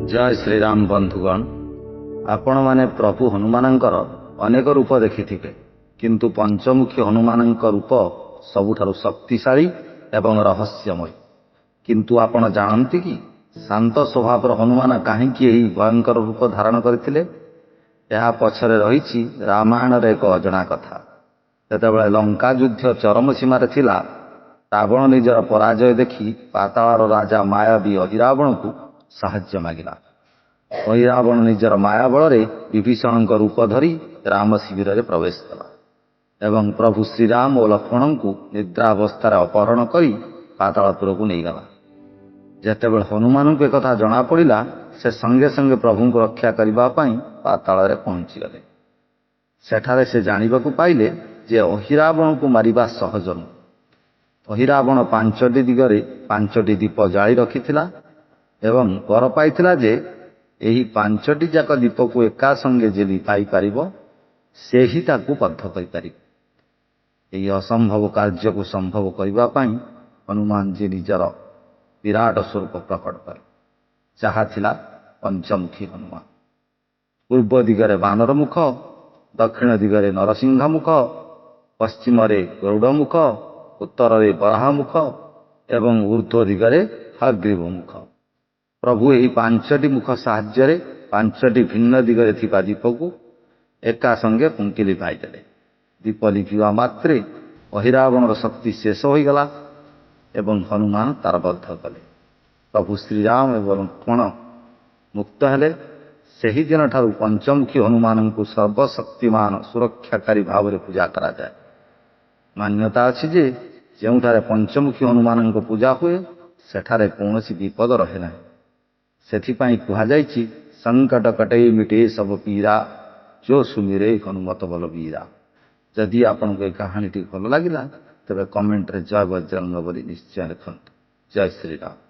जय श्रीराम बंधुगण, आपण माने प्रभु हनुमानंकर अनेक रूप देखिथिबे, किंतु पंचमुखी हनुमानंक रूप सबुठारु शक्तिशाली एवं रहस्यमय। किंतु आपण जानती कि शांत स्वभावर हनुमान काहींकि एही भयंकर रूप धारण करथिले? यह पछरे रहिछि रामायणर एक अजଣା कथा। जेतेबेले लंका युद्ध चरम सीमार थिला, रावण निजर पराजय देखि पाताळर राजा मायावी अहिरावण को साहाय्य मागिला। अहिरावण निजर माया बल विभीषण रूप धरी राम शिविर में प्रवेश कला एवं प्रभु श्रीराम और लक्ष्मण को निद्रावस्थार अपहरण कर पातालपुर को नहीं गला। जेतेबेले हनुमान को एक जना पड़ा, से संगे संगे प्रभु को रक्षा करने पाताल पहुंची गले। सेठारे से जानवा पाइले जे अहिरावण को मारिबा सहज नुह। अहिरावण 5टी दिगरे 5टी दीप जाली रखिथिला एवं वर पाइथिला जे एही 5टी जाक दीप को एका संगे जे लिपाई पारिबो से ही ताकू बद्ध करि पारिबो। एही असंभव कार्य को संभव करबा पई हनुमान जी निजर विराट स्वरूप प्रकट कले, जहा थिला पंचमुखी हनुमान। पूर्व दिगरे बानर मुख, दक्षिण दिगरे नरसिंह मुख, पश्चिम रे गरुड़ मुख, उत्तर रे बराह मुख एवं ऊर्ध्व दिगरे हयग्रीव मुख। प्रभु यही 5टी मुख साहाय्य 5टी भिन्न दिगरे थिबा दीप को एका संगे पुंकी लिपाईदेले। दीप लिपिवा मात्रे अहिरावणर शक्ति शेष हो गला एवं हनुमान तार बद्ध कले। प्रभु श्रीराम एवं लक्ष्मण मुक्त हेले। सही दिन ठारू पंचमुखी हनुमान को सर्वशक्तिमान सुरक्षाकारी भाव में पूजा करा जाए। मान्यता अछि जे जेउठारे पंचमुखी हनुमान को पूजा हुए सेठारे कौनसी विपद रहे ना। सेथिपाई कहा जाइछि, संकट कटे मिटे सब पीरा, जो सुमिरे हनुमत बलबीरा। जदि आपको ये कहानी भल लगा तेरे कमेंट रे जय बजरंग बली निश्चय लिखंतु। जय श्रीराम।